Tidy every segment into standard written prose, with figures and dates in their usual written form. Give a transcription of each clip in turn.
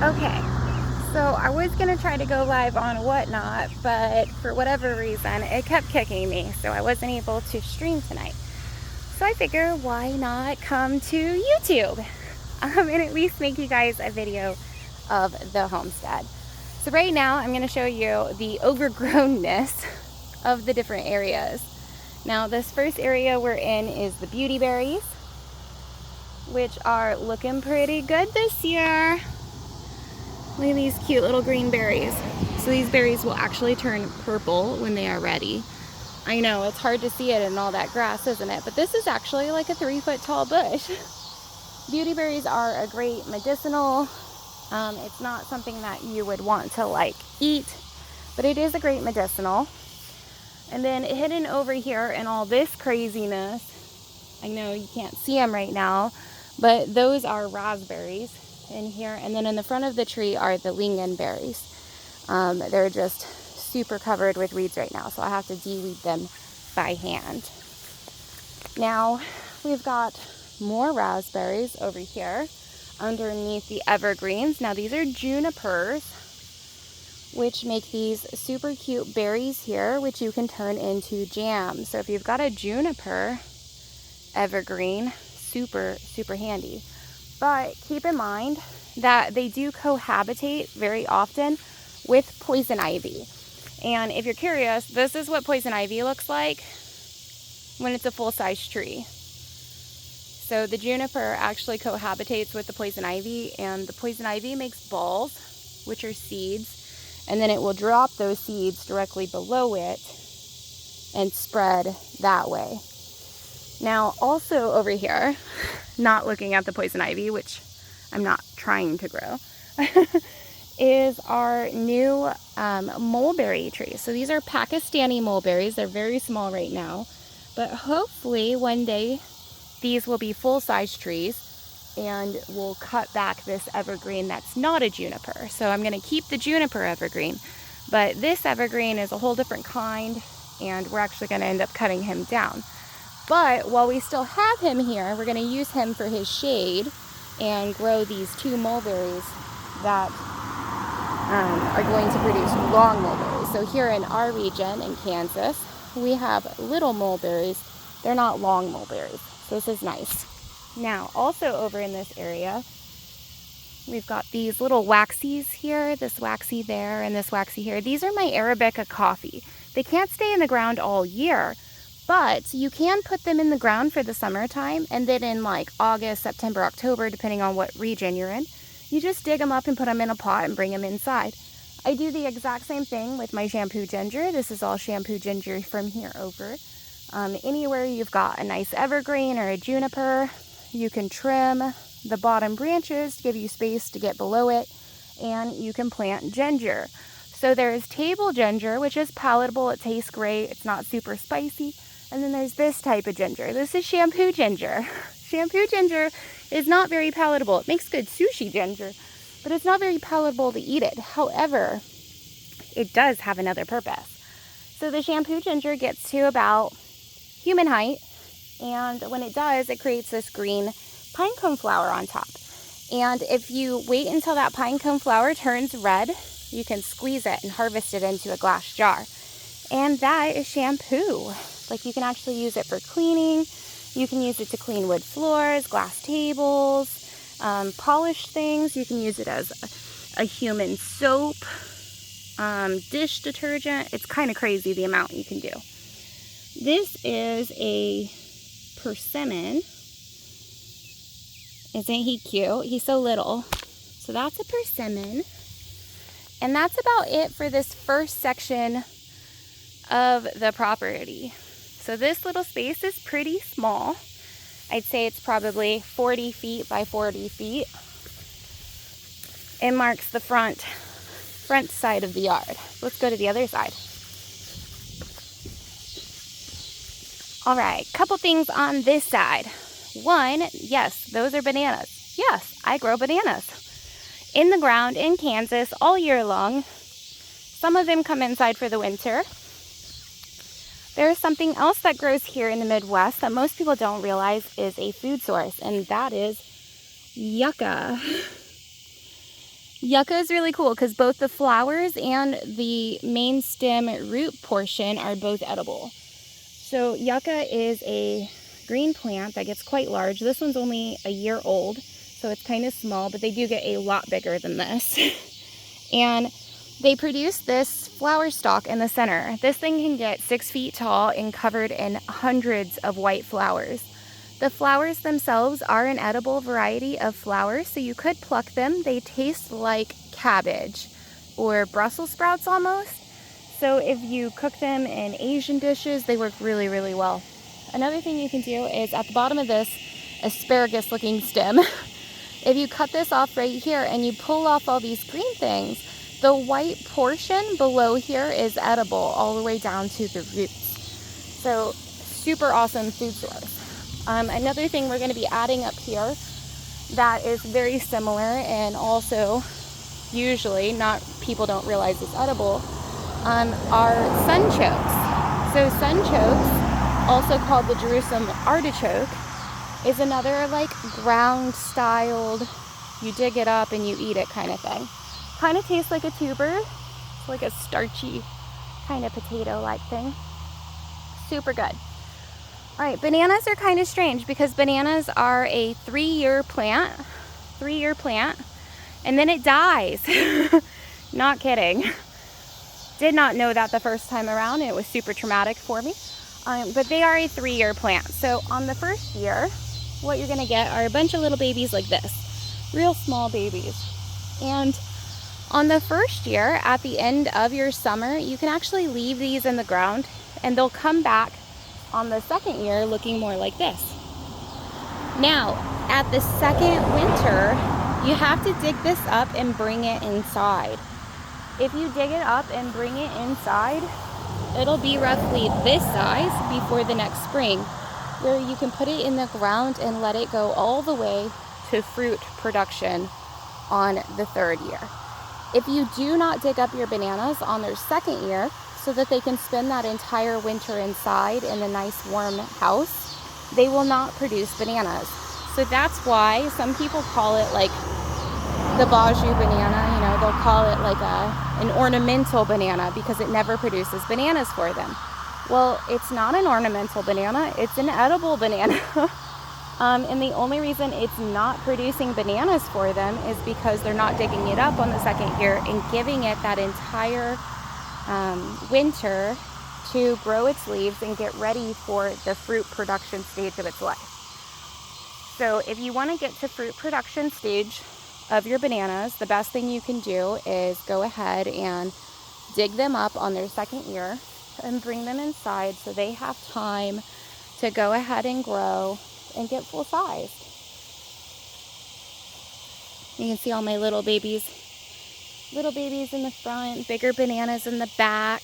Okay, so I was gonna try to go live on Whatnot, but for whatever reason, it kept kicking me, so I wasn't able to stream tonight. So I figure, why not come to YouTube and at least make you guys a video of the homestead. So right now, I'm gonna show you the overgrownness of the different areas. Now, this first area we're in is the beauty berries, which are looking pretty good this year. Look at these cute little green berries. So these berries will actually turn purple when they are ready. I know, it's hard to see it in all that grass, isn't it? But this is actually like a 3-foot tall bush. Beauty berries are a great medicinal. It's not something that you would want to like eat, but it is a great medicinal. And then hidden over here in all this craziness, I know you can't see them right now, but those are raspberries in here. And then in the front of the tree are the lingonberries. They're just super covered with weeds right now, so I have to de-weed them by hand. Now we've got more raspberries over here underneath the evergreens. Now these are junipers, which make these super cute berries here, which you can turn into jam. So if you've got a juniper evergreen, super handy. But keep in mind that they do cohabitate very often with poison ivy. And if you're curious, this is what poison ivy looks like when it's a full-size tree. So the juniper actually cohabitates with the poison ivy, and the poison ivy makes balls, which are seeds, and then it will drop those seeds directly below it and spread that way. Now, also over here, not looking at the poison ivy, which I'm not trying to grow, is our new mulberry tree. So these are Pakistani mulberries. They're very small right now, but hopefully one day these will be full-size trees and we'll cut back this evergreen that's not a juniper. So I'm going to keep the juniper evergreen, but this evergreen is a whole different kind, and we're actually going to end up cutting him down. But while we still have him here, we're going to use him for his shade and grow these 2 mulberries that are going to produce long mulberries. So here in our region in Kansas, we have little mulberries. They're not long mulberries. So this is nice. Now, also over in this area, we've got these little waxies here, this waxy there, and this waxy here. These are my Arabica coffee. They can't stay in the ground all year, but you can put them in the ground for the summertime, and then in like August, September, October, depending on what region you're in, you just dig them up and put them in a pot and bring them inside. I do the exact same thing with my shampoo ginger. This is all shampoo ginger from here over. Anywhere you've got a nice evergreen or a juniper, you can trim the bottom branches to give you space to get below it, and you can plant ginger. So there's table ginger, which is palatable. It tastes great. It's not super spicy. And then there's this type of ginger. This is shampoo ginger. Shampoo ginger is not very palatable. It makes good sushi ginger, but it's not very palatable to eat it. However, it does have another purpose. So the shampoo ginger gets to about human height, and when it does, it creates this green pine cone flower on top. And if you wait until that pine cone flower turns red, you can squeeze it and harvest it into a glass jar. And that is shampoo. Like, you can actually use it for cleaning. You can use it to clean wood floors, glass tables, polish things. You can use it as a human soap, dish detergent. It's kind of crazy the amount you can do. This is a persimmon. Isn't he cute? He's so little. So that's a persimmon. And that's about it for this first section of the property. So this little space is pretty small. I'd say it's probably 40 feet by 40 feet. It marks the front side of the yard. Let's go to the other side. All right, couple things on this side. One, yes, those are bananas. Yes, I grow bananas in the ground in Kansas all year long. Some of them come inside for the winter. There's something else that grows here in the Midwest that most people don't realize is a food source, and that is yucca. Yucca is really cool because both the flowers and the main stem root portion are both edible. So yucca is a green plant that gets quite large. This one's only a year old, so it's kind of small, but they do get a lot bigger than this. And they produce this flower stalk in the center. This thing can get 6 feet tall and covered in hundreds of white flowers. The flowers themselves are an edible variety of flowers, so you could pluck them. They taste like cabbage or Brussels sprouts almost. So if you cook them in Asian dishes, they work really, really well. Another thing you can do is at the bottom of this asparagus looking stem, if you cut this off right here and you pull off all these green things, the white portion below here is edible all the way down to the roots. So super awesome food source. Another thing we're going to be adding up here that is very similar and also usually people don't realize it's edible are sunchokes. So sunchokes, also called the Jerusalem artichoke, is another like ground styled, you dig it up and you eat it kind of thing. Kind of tastes like a tuber. It's like a starchy kind of potato like thing. Super good. All right, bananas are kind of strange because bananas are a 3-year plant, and then it dies. Not kidding. Did not know that the first time around. It was super traumatic for me. But they are a 3-year plant. So on the first year, what you're gonna get are a bunch of little babies like this, real small babies. And on the first year, at the end of your summer, you can actually leave these in the ground and they'll come back on the second year looking more like this. Now, at the second winter, you have to dig this up and bring it inside. If you dig it up and bring it inside, it'll be roughly this size before the next spring, where you can put it in the ground and let it go all the way to fruit production on the third year. If you do not dig up your bananas on their second year so that they can spend that entire winter inside in a nice warm house, they will not produce bananas. So that's why some people call it like the Baju banana, you know, they'll call it like an ornamental banana because it never produces bananas for them. Well, it's not an ornamental banana, it's an edible banana. And the only reason it's not producing bananas for them is because they're not digging it up on the second year and giving it that entire winter to grow its leaves and get ready for the fruit production stage of its life. So if you want to get to fruit production stage of your bananas, the best thing you can do is go ahead and dig them up on their second year and bring them inside so they have time to go ahead and grow and get full size. You can see all my little babies in the front, bigger bananas in the back.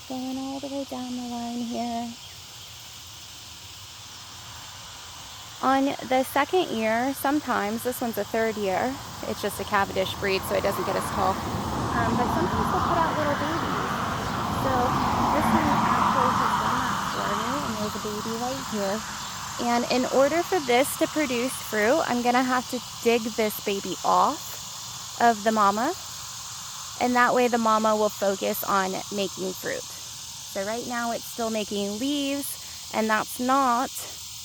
Going all the way down the line here. On the second year, sometimes, this one's a third year, it's just a Cavendish breed so it doesn't get as tall. But sometimes they'll put out little babies. So this one actually has done that for me, and there's a baby right here. And in order for this to produce fruit, I'm gonna have to dig this baby off of the mama, and that way the mama will focus on making fruit. So right now it's still making leaves, and that's not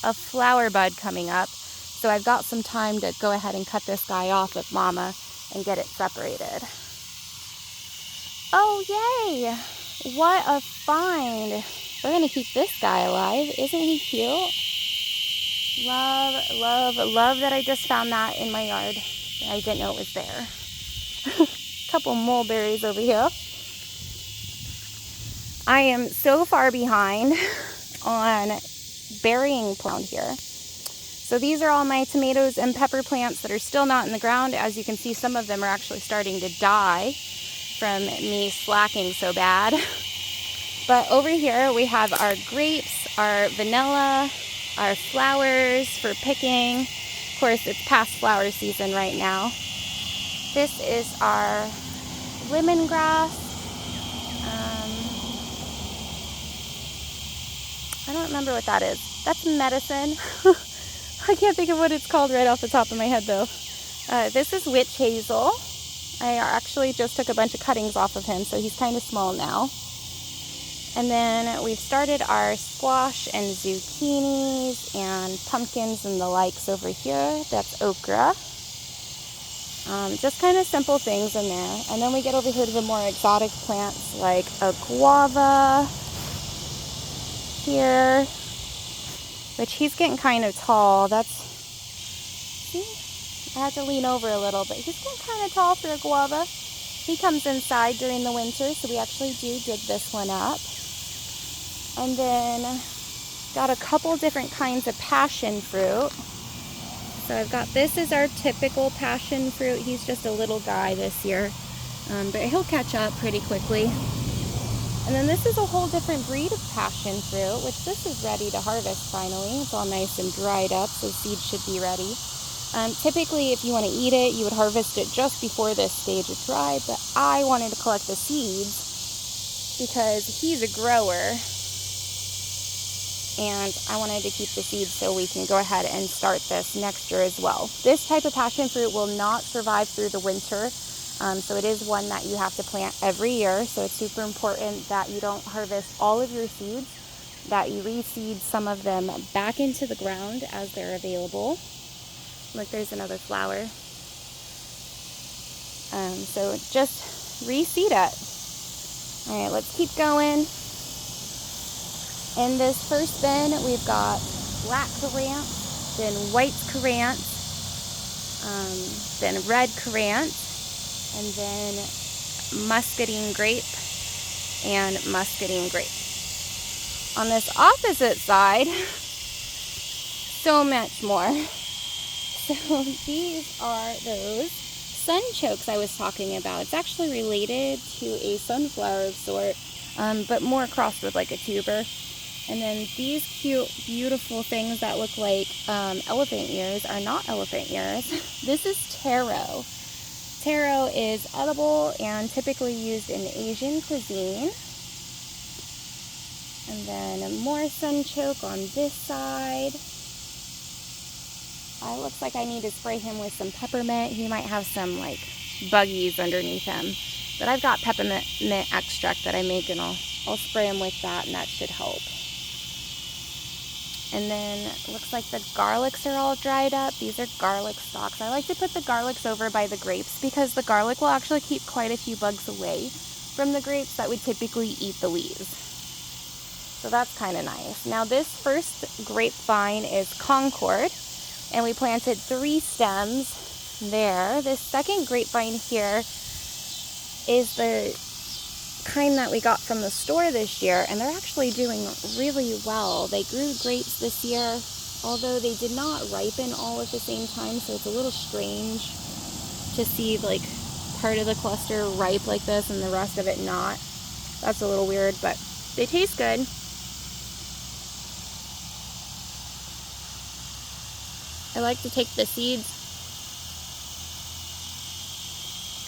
a flower bud coming up. So I've got some time to go ahead and cut this guy off with mama and get it separated. Oh, yay! What a find. We're gonna keep this guy alive. Isn't he cute? Love, love, love that I just found that in my yard. I didn't know it was there. Couple mulberries over here. I am so far behind on burying plant here. So these are all my tomatoes and pepper plants that are still not in the ground. As you can see, some of them are actually starting to die from me slacking so bad. But over here we have our grapes, our vanilla, our flowers for picking. Of course, it's past flower season right now. This is our lemongrass. I don't remember what that is. That's medicine. I can't think of what it's called right off the top of my head though. This is witch hazel. I actually just took a bunch of cuttings off of him, so he's kind of small now. And then we've started our squash and zucchinis and pumpkins and the likes over here. That's okra. Just kind of simple things in there. And then we get over here to the more exotic plants like a guava here, which he's getting kind of tall. See, I have to lean over a little, but he's getting kind of tall for a guava. He comes inside during the winter, so we actually do dig this one up. And then got a couple different kinds of passion fruit. So I've got, this is our typical passion fruit. He's just a little guy this year, but he'll catch up pretty quickly. And then this is a whole different breed of passion fruit, which this is ready to harvest finally. It's all nice and dried up, so seeds should be ready. Typically, if you want to eat it, you would harvest it just before this stage of dry, but I wanted to collect the seeds because he's a grower. And I wanted to keep the seeds so we can go ahead and start this next year as well. This type of passion fruit will not survive through the winter, so it is one that you have to plant every year. So it's super important that you don't harvest all of your seeds, that you reseed some of them back into the ground as they're available. Look, there's another flower. So just reseed it. All right, let's keep going. In this first bin, we've got black currant, then white currant, then red currant, and then muscadine grape and muscadine grape. On this opposite side, so much more. So these are those sunchokes I was talking about. It's actually related to a sunflower of sort, but more crossed with like a tuber. And then these cute, beautiful things that look like elephant ears are not elephant ears. This is taro. Taro is edible and typically used in Asian cuisine. And then more sunchoke on this side. It looks like I need to spray him with some peppermint. He might have some like buggies underneath him. But I've got peppermint extract that I make, and I'll spray him with that, and that should help. And then looks like the garlics are all dried up. These are garlic stalks. I like to put the garlics over by the grapes because the garlic will actually keep quite a few bugs away from the grapes that would typically eat the leaves. So that's kind of nice. Now this first grapevine is Concord, and we planted 3 stems there. This second grapevine here is the kind that we got from the store this year, and they're actually doing really well. They grew grapes this year, although they did not ripen all at the same time, so it's a little strange to see like part of the cluster ripe like this and the rest of it not. That's a little weird, but they taste good. I like to take the seeds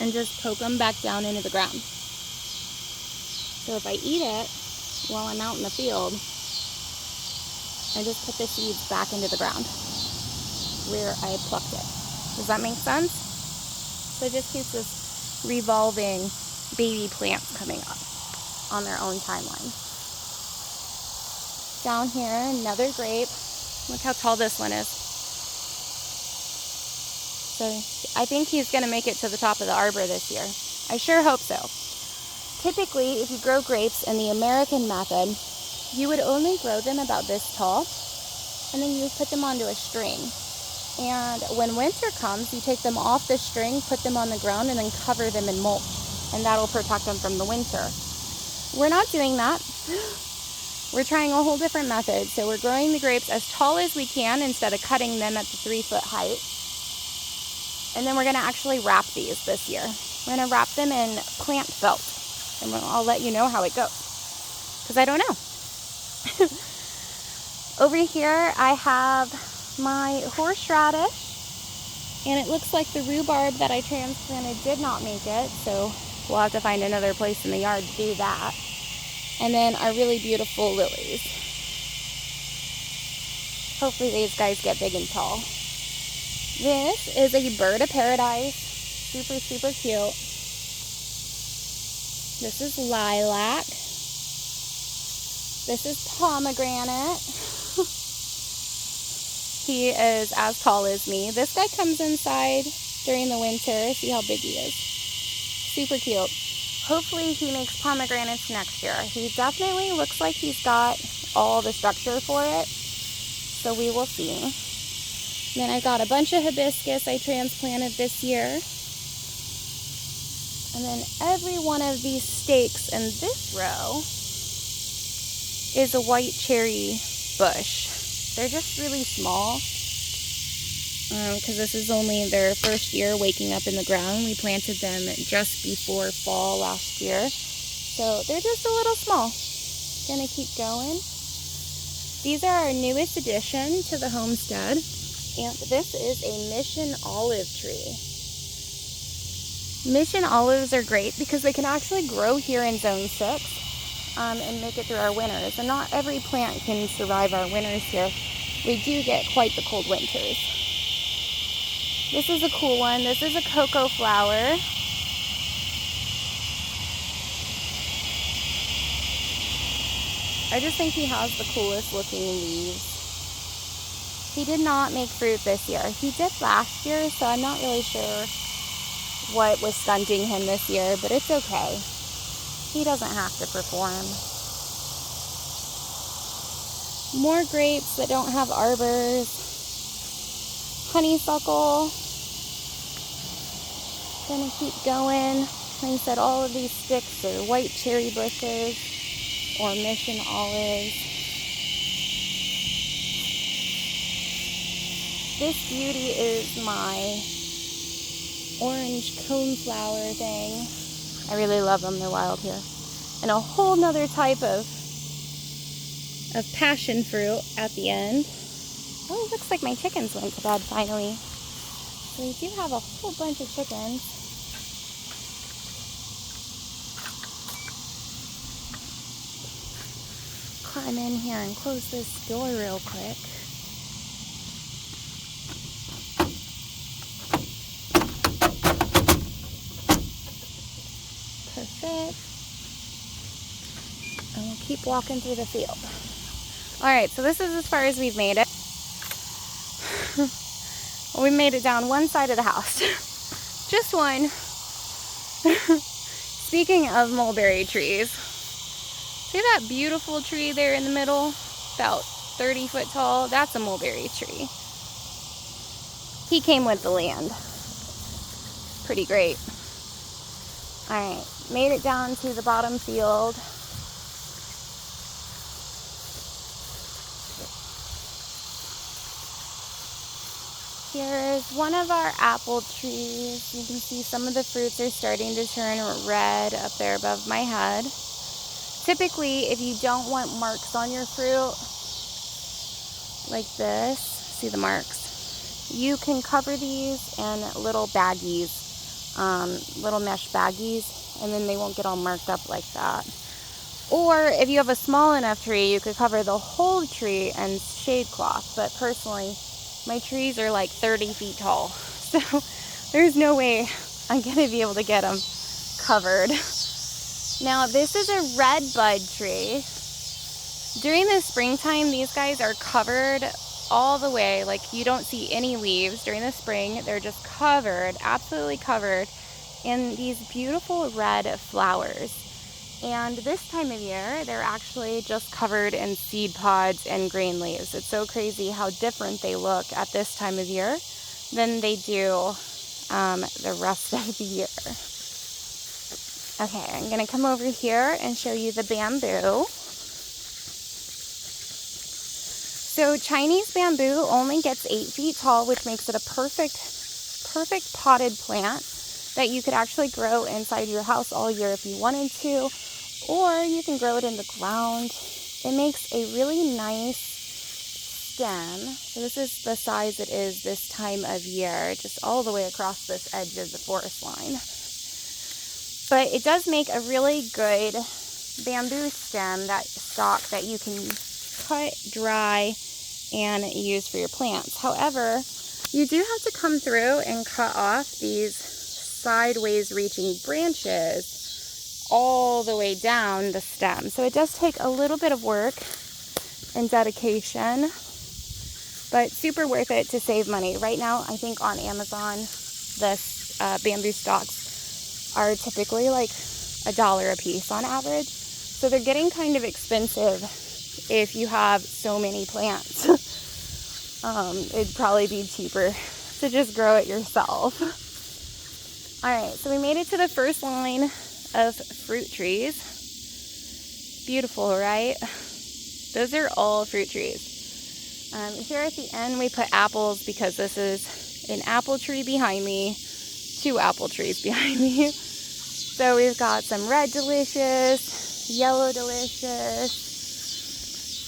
and just poke them back down into the ground. So if I eat it while I'm out in the field, I just put the seeds back into the ground where I plucked it. Does that make sense? So it just keeps this revolving baby plants coming up on their own timeline. Down here, another grape. Look how tall this one is. So I think he's going to make it to the top of the arbor this year. I sure hope so. Typically, if you grow grapes in the American method, you would only grow them about this tall, and then you put them onto a string. And when winter comes, you take them off the string, put them on the ground, and then cover them in mulch, and that'll protect them from the winter. We're not doing that. We're trying a whole different method. So we're growing the grapes as tall as we can instead of cutting them at the 3-foot height. And then we're going to actually wrap these this year. We're going to wrap them in plant felt. And I'll let you know how it goes, because I don't know. Over here I have my horseradish, and it looks like the rhubarb that I transplanted did not make it, so we'll have to find another place in the yard to do that. And then our really beautiful lilies. Hopefully these guys get big and tall. This is a bird of paradise. Super, super cute. This is lilac. This is pomegranate. He is as tall as me. This guy comes inside during the winter. See how big he is. Super cute. Hopefully he makes pomegranates next year. He definitely looks like he's got all the structure for it. So we will see. Then I got a bunch of hibiscus I transplanted this year. And then every one of these stakes in this row is a white cherry bush. They're just really small because this is only their first year waking up in the ground. We planted them just before fall last year. So they're just a little small. Gonna keep going. These are our newest addition to the homestead. And this is a mission olive tree. Mission olives are great because they can actually grow here in zone 6 and make it through our winters. And not every plant can survive our winters here. We do get quite the cold winters. This is a cool one. This is a cocoa flower. I just think he has the coolest looking leaves. He did not make fruit this year. He did last year, so I'm not really sure what was stunting him this year, but it's okay. He doesn't have to perform. More grapes that don't have arbors. Honeysuckle. Gonna keep going. Like I said, all of these sticks are white cherry bushes or mission olives. This beauty is my orange coneflower thing. I really love them. They're wild here. And a whole nother type of passion fruit at the end. Oh, it looks like my chickens went to bed finally. So we do have a whole bunch of chickens. Climb in here and close this door real quick. Perfect. And we'll keep walking through the field. Alright, so this is as far as we've made it. We made it down one side of the house. Just one. Speaking of mulberry trees, see that beautiful tree there in the middle? About 30 foot tall? That's a mulberry tree. He came with the land. Pretty great. Alright, made it down to the bottom field. Here's one of our apple trees. You can see some of the fruits are starting to turn red up there above my head. Typically, if you don't want marks on your fruit, like this, see the marks, you can cover these in little baggies, little mesh baggies, and then they won't get all marked up like that. Or if you have a small enough tree, you could cover the whole tree in shade cloth. But personally, my trees are like 30 feet tall, so there's no way I'm gonna be able to get them covered. Now this is a red bud tree. During the springtime, these guys are covered all the way, like you don't see any leaves. During the spring, they're just covered, absolutely covered in these beautiful red flowers. And this time of year, they're actually just covered in seed pods and green leaves. It's so crazy how different they look at this time of year than they do the rest of the year. Okay, I'm gonna come over here and show you the bamboo. So Chinese bamboo only gets 8 feet tall, which makes it a perfect potted plant that you could actually grow inside your house all year if you wanted to. Or you can grow it in the ground. It makes a really nice stem. So this is the size it is this time of year, just all the way across this edge of the forest line. But it does make a really good bamboo stem, that stalk that you can cut, dry, and use for your plants. However, you do have to come through and cut off these sideways reaching branches all the way down the stem. So it does take a little bit of work and dedication, but super worth it to save money. Right now, I think on Amazon, the bamboo stalks are typically like $1 a piece on average. So they're getting kind of expensive if you have so many plants. It'd probably be cheaper to just grow it yourself. All right, so we made it to the first line of fruit trees. Beautiful, right? Those are all fruit trees. Here at the end, we put apples because this is an apple tree behind me, 2 apple trees behind me. So we've got some red delicious, yellow delicious,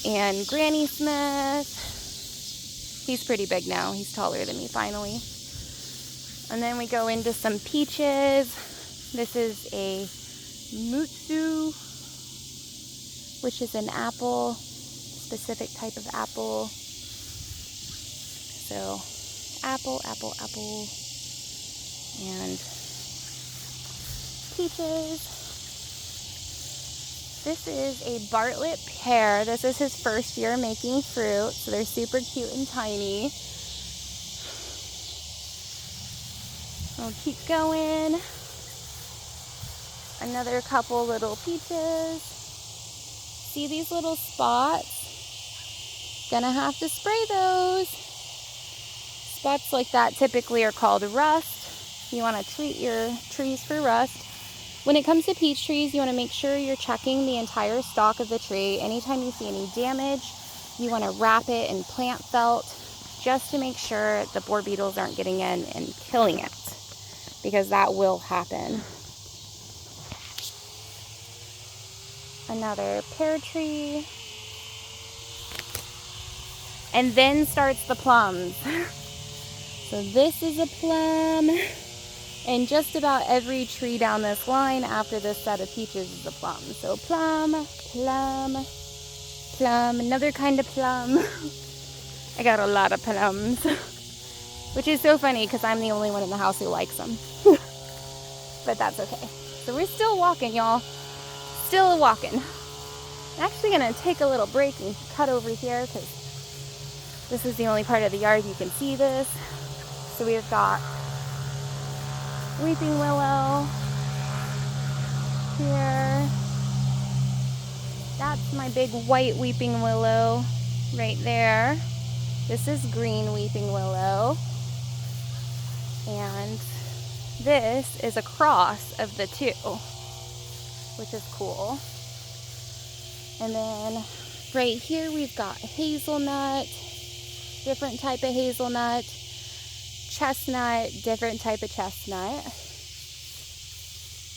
and Granny Smith. He's pretty big now. He's taller than me finally. And then we go into some peaches. This is a mutsu, which is an apple, specific type of apple. So apple, apple, apple, and peaches. This is a Bartlett pear. This is his first year making fruit, so they're super cute and tiny. We'll keep going. Another couple little peaches. See these little spots? Gonna have to spray those. Spots like that typically are called rust. You want to treat your trees for rust. When it comes to peach trees, you want to make sure you're checking the entire stalk of the tree. Anytime you see any damage, you want to wrap it in plant felt just to make sure the borer beetles aren't getting in and killing it, because that will happen. Another pear tree. And then starts the plums. So this is a plum. And just about every tree down this line after this set of peaches is a plum. So plum, plum, plum, another kind of plum. I got a lot of plums. Which is so funny because I'm the only one in the house who likes them. But that's okay. So we're still walking, y'all. Still walking. I'm actually going to take a little break and cut over here because this is the only part of the yard you can see this. So we've got weeping willow here. That's my big white weeping willow right there. This is green weeping willow. And this is a cross of the two, which is cool. And then right here we've got hazelnut, different type of hazelnut, chestnut, different type of chestnut.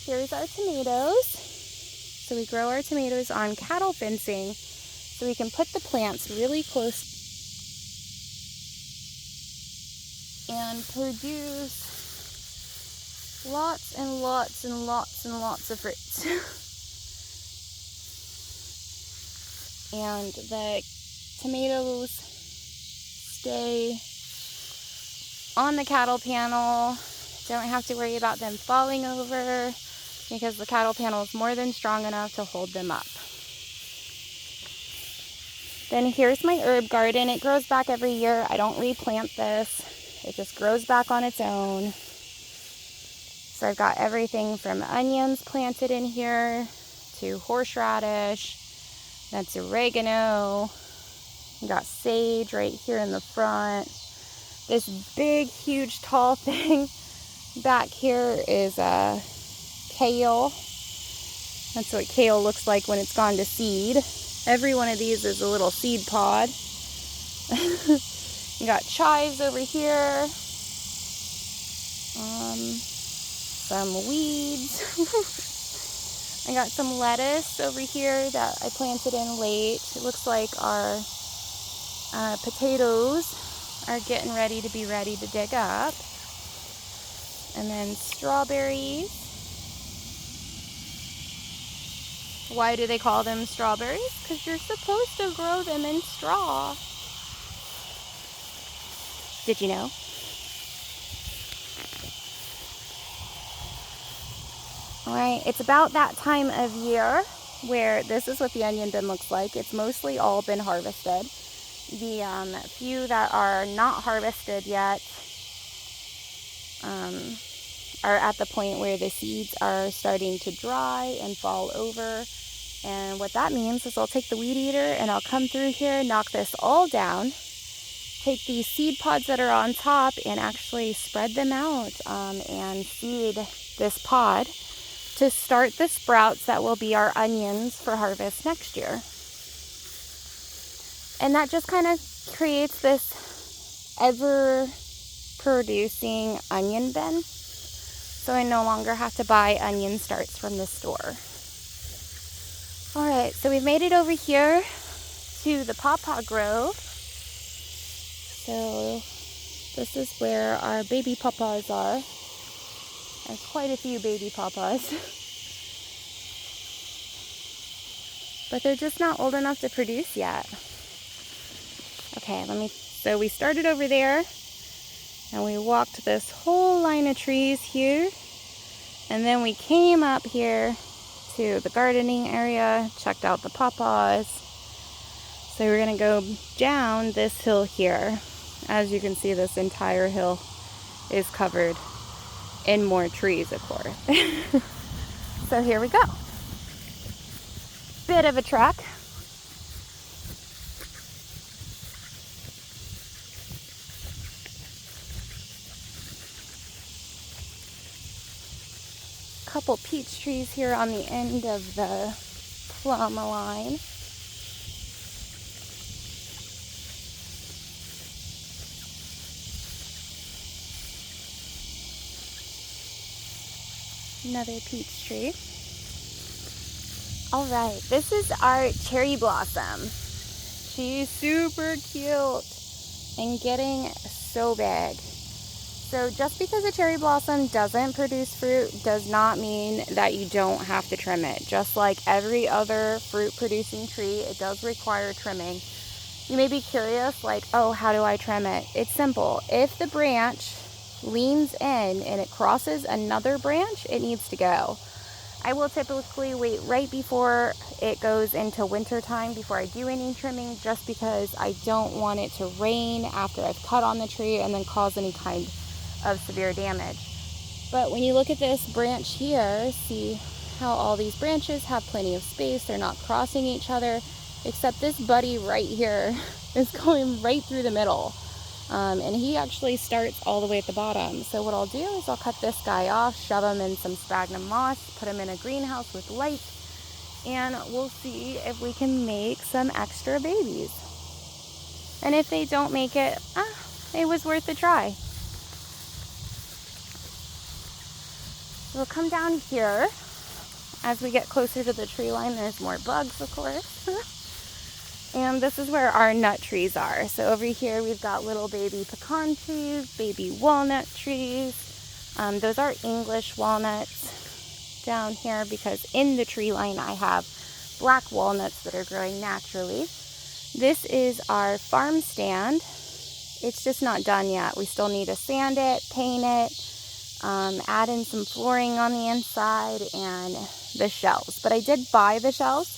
Here's our tomatoes. So we grow our tomatoes on cattle fencing so we can put the plants really close and produce lots and lots and lots and lots of fruits. And the tomatoes stay on the cattle panel. Don't have to worry about them falling over because the cattle panel is more than strong enough to hold them up. Then here's my herb garden. It grows back every year. I don't replant this. It just grows back on its own. So I've got everything from onions planted in here to horseradish. That's oregano. We got sage right here in the front. This big, huge, tall thing back here is kale. That's what kale looks like when it's gone to seed. Every one of these is a little seed pod. We got chives over here. Some weeds. I got some lettuce over here that I planted in late. It looks like our potatoes are getting ready to be ready to dig up. And then strawberries. Why do they call them strawberries? Because you're supposed to grow them in straw. Did you know? Alright, it's about that time of year where this is what the onion bin looks like. It's mostly all been harvested. The few that are not harvested yet are at the point where the seeds are starting to dry and fall over. And what that means is I'll take the weed eater and I'll come through here, knock this all down, take these seed pods that are on top and actually spread them out and seed this pod to start the sprouts that will be our onions for harvest next year. And that just kind of creates this ever producing onion bin. So I no longer have to buy onion starts from the store. Alright, so we've made it over here to the pawpaw grove. So this is where our baby pawpaws are. There's quite a few baby pawpaws. But they're just not old enough to produce yet. Okay, so we started over there and we walked this whole line of trees here. And then we came up here to the gardening area, checked out the pawpaws. So we're gonna go down this hill here. As you can see, this entire hill is covered in more trees, of course. So here we go. Bit of a trek. Couple peach trees here on the end of the plum line. Another peach tree. All right, this is our cherry blossom. She's super cute and getting so big. So just because a cherry blossom doesn't produce fruit does not mean that you don't have to trim it. Just like every other fruit producing tree, it does require trimming. You may be curious, like, oh, how do I trim it? It's simple. If the branch leans in and it crosses another branch, it needs to go. I will typically wait right before it goes into winter time before I do any trimming, just because I don't want it to rain after I've cut on the tree and then cause any kind of severe damage. But when you look at this branch here, see how all these branches have plenty of space, they're not crossing each other, except this buddy right here is going right through the middle. And he actually starts all the way at the bottom. So what I'll do is I'll cut this guy off, shove him in some sphagnum moss, put him in a greenhouse with light, and we'll see if we can make some extra babies. And if they don't make it, it was worth a try. We'll come down here. As we get closer to the tree line, there's more bugs, of course. And this is where our nut trees are. So over here we've got little baby pecan trees, baby walnut trees. Those are English walnuts down here because in the tree line I have black walnuts that are growing naturally. This is our farm stand. It's just not done yet. We still need to sand it, paint it, add in some flooring on the inside and the shelves. But I did buy the shelves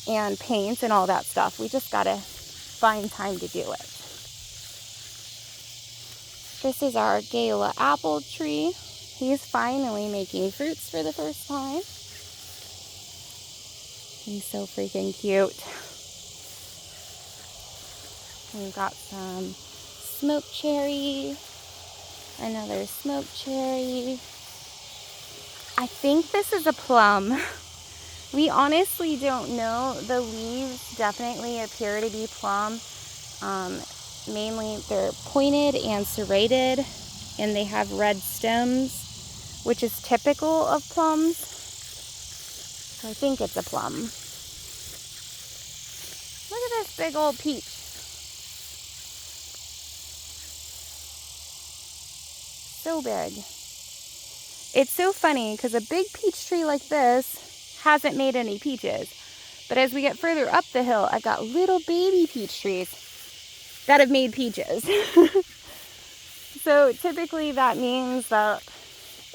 and paint and all that stuff. We just gotta find time to do it. This is our Gala apple tree. He's finally making fruits for the first time. He's so freaking cute. We've got some smoked cherry, another smoked cherry. I think this is a plum. We honestly don't know. The leaves definitely appear to be plum. Mainly they're pointed and serrated, and they have red stems, which is typical of plums. So I think it's a plum. Look at this big old peach. So big. It's so funny because a big peach tree like this hasn't made any peaches. But as we get further up the hill, I've got little baby peach trees that have made peaches. So typically that means that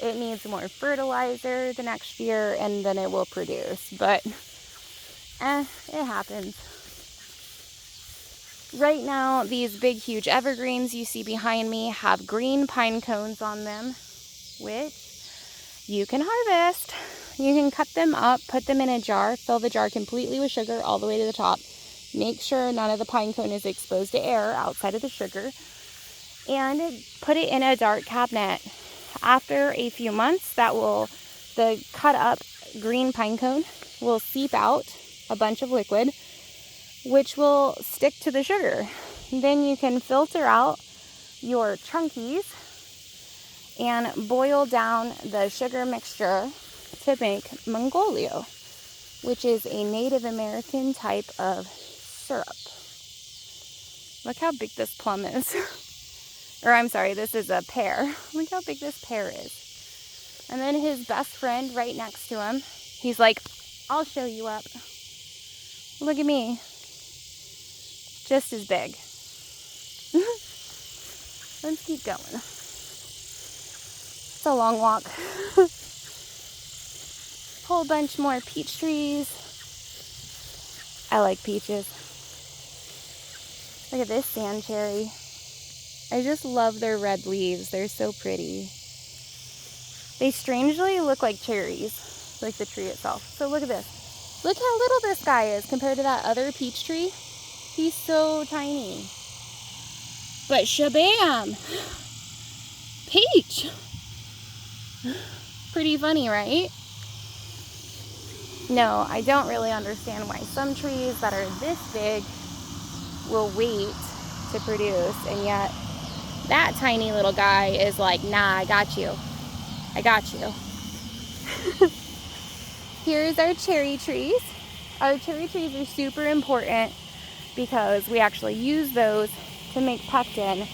it needs more fertilizer the next year and then it will produce. But it happens. Right now, these big, huge evergreens you see behind me have green pine cones on them, which you can harvest. You can cut them up, put them in a jar, fill the jar completely with sugar all the way to the top. Make sure none of the pine cone is exposed to air outside of the sugar, and put it in a dark cabinet. After a few months, the cut up green pine cone will seep out a bunch of liquid, which will stick to the sugar. Then you can filter out your chunkies and boil down the sugar mixture to make Mongolio, which is a Native American type of syrup. Look how big this plum is. Or I'm sorry, this is a pear. Look how big this pear is. And then his best friend right next to him, he's like, I'll show you up. Look at me. Just as big. Let's keep going. It's a long walk. Whole bunch more peach trees. I like peaches. Look at this sand cherry. I just love their red leaves. They're so pretty. They strangely look like cherries, like the tree itself. So look at this. Look how little this guy is compared to that other peach tree. He's so tiny. But shabam! Peach! Pretty funny, right? No, I don't really understand why some trees that are this big will wait to produce, and yet that tiny little guy is like, nah, I got you. I got you. Here's our cherry trees. Our cherry trees are super important because we actually use those to make pectin,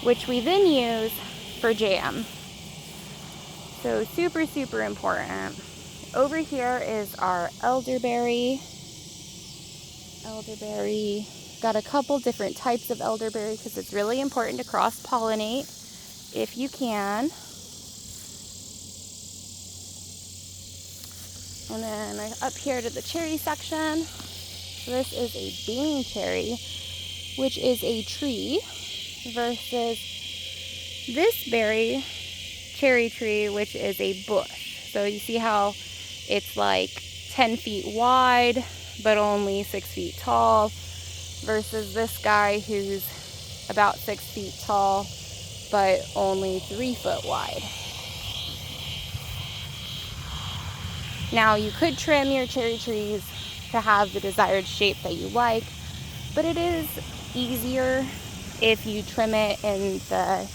which we then use for jam. So super, super important. Over here is our elderberry. Elderberry. Got a couple different types of elderberry because it's really important to cross-pollinate if you can. And then up here to the cherry section. So this is a bean cherry, which is a tree, versus this cherry tree, which is a bush. So you see how it's like 10 feet wide, but only 6 feet tall, versus this guy who's about 6 feet tall, but only 3 foot wide. Now you could trim your cherry trees to have the desired shape that you like, but it is easier if you trim it in the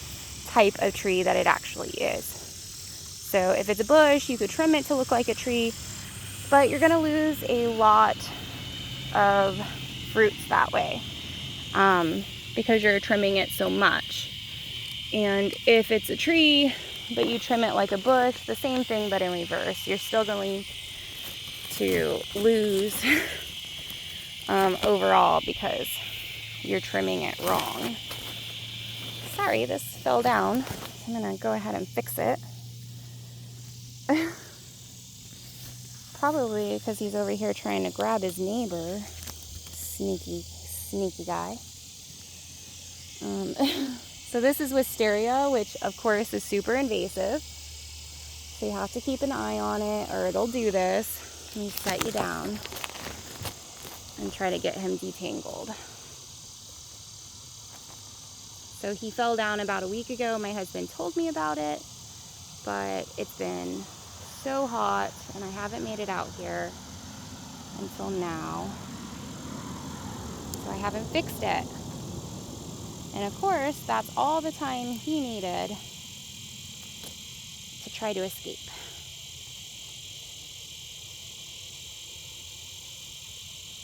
type of tree that it actually is. So if it's a bush, you could trim it to look like a tree, but you're gonna lose a lot of fruits that way because you're trimming it so much. And if it's a tree, but you trim it like a bush, the same thing but in reverse. You're still going to lose overall because you're trimming it wrong. Sorry, this fell down. I'm gonna go ahead and fix it. Probably because he's over here trying to grab his neighbor. Sneaky guy. So this is wisteria, which of course is super invasive. So you have to keep an eye on it or it'll do this. Let me set you down and try to get him detangled. So he fell down about a week ago. My husband told me about it, but it's been so hot and I haven't made it out here until now. So I haven't fixed it. And of course, that's all the time he needed to try to escape.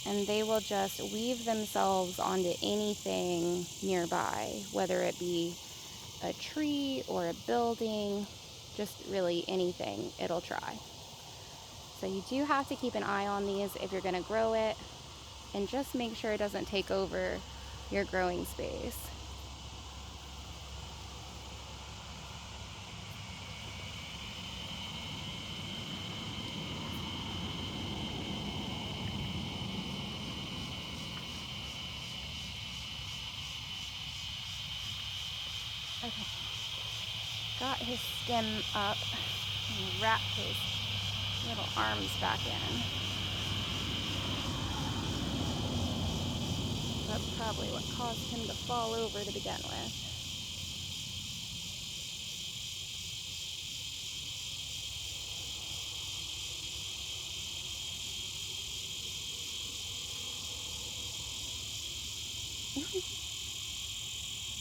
And they will just weave themselves onto anything nearby, whether it be a tree or a building, just really anything, it'll try. So you do have to keep an eye on these if you're going to grow it, and just make sure it doesn't take over your growing space. Okay. Got his stem up and wrapped his little arms back in. That's probably what caused him to fall over to begin with.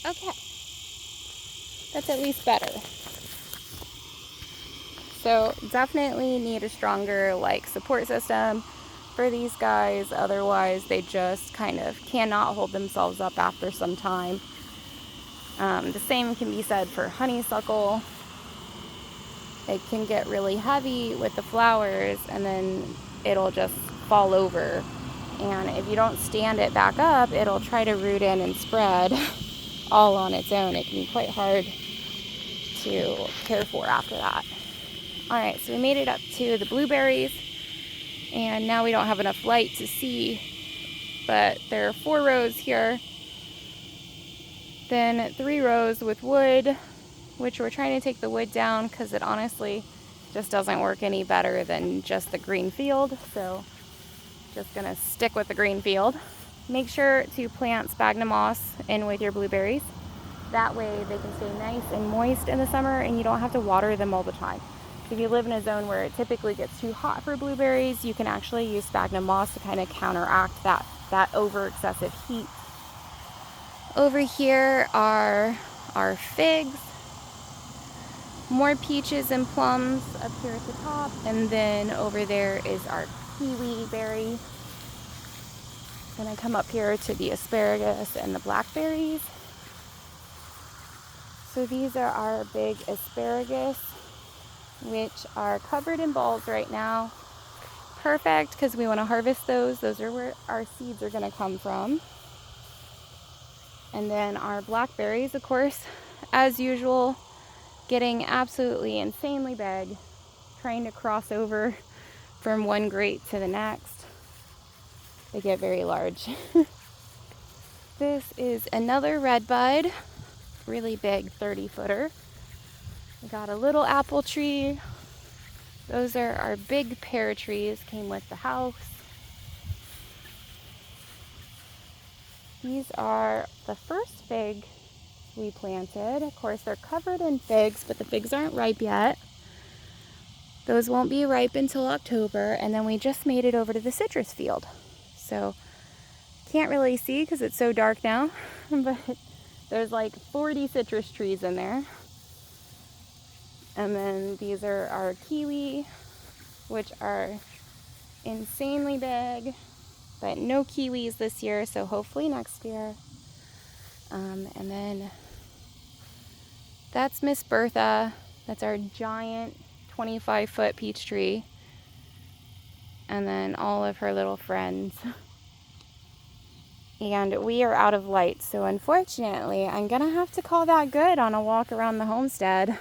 Okay. That's at least better. So definitely need a stronger support system for these guys. Otherwise they just kind of cannot hold themselves up after some time. The same can be said for honeysuckle. It can get really heavy with the flowers and then it'll just fall over. And if you don't stand it back up, it'll try to root in and spread all on its own. It can be quite hard to care for after that. Alright, so we made it up to the blueberries, and now we don't have enough light to see, but there are 4 rows here, then 3 rows with wood, which we're trying to take the wood down because it honestly just doesn't work any better than just the green field, so just gonna stick with the green field. Make sure to plant sphagnum moss in with your blueberries. That way they can stay nice and moist in the summer and you don't have to water them all the time. If you live in a zone where it typically gets too hot for blueberries, you can actually use sphagnum moss to kind of counteract that over excessive heat. Over here are our figs, more peaches and plums up here at the top, and then over there is our kiwi berry. Gonna come up here to the asparagus and the blackberries. So these are our big asparagus, which are covered in balls right now. Perfect, because we want to harvest those. Those are where our seeds are going to come from. And then our blackberries, of course, as usual, getting absolutely insanely big, trying to cross over from one grate to the next. They get very large. This is another red bud, really big 30-footer. We got a little apple tree. Those are our big pear trees, came with the house. These are the first fig we planted. Of course, they're covered in figs, but the figs aren't ripe yet. Those won't be ripe until October, and then we just made it over to the citrus field. So, can't really see because it's so dark now, but there's like 40 citrus trees in there. And then these are our kiwi, which are insanely big, but no kiwis this year, so hopefully next year. And then that's Miss Bertha. That's our giant 25-foot peach tree. And then all of her little friends. And we are out of light, so unfortunately, I'm gonna have to call that good on a walk around the homestead.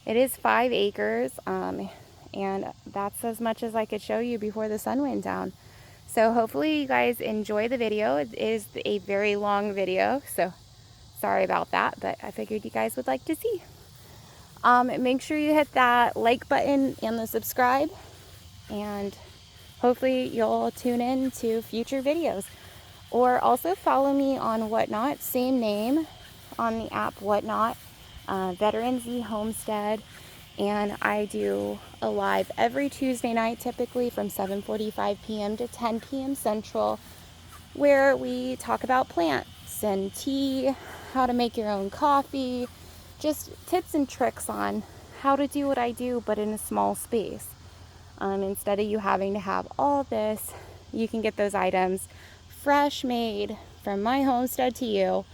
It is 5 acres, and that's as much as I could show you before the sun went down. So hopefully you guys enjoy the video. It is a very long video, so sorry about that, but I figured you guys would like to see. Make sure you hit that like button and the subscribe, and hopefully you'll tune in to future videos. Or also follow me on Whatnot, same name on the app Whatnot, Veteran ZHomestead. And I do a live every Tuesday night, typically from 7:45 p.m. to 10 p.m. Central, where we talk about plants and tea, how to make your own coffee, just tips and tricks on how to do what I do, but in a small space. Instead of you having to have all this, you can get those items fresh made from my homestead to you,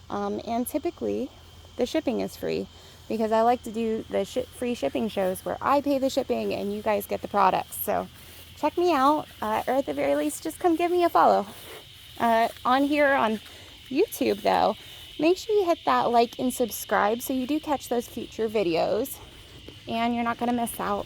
and typically the shipping is free, because I like to do the free shipping shows where I pay the shipping and you guys get the products. So check me out, or at the very least just come give me a follow. On here on YouTube though, make sure you hit that like and subscribe so you do catch those future videos and you're not going to miss out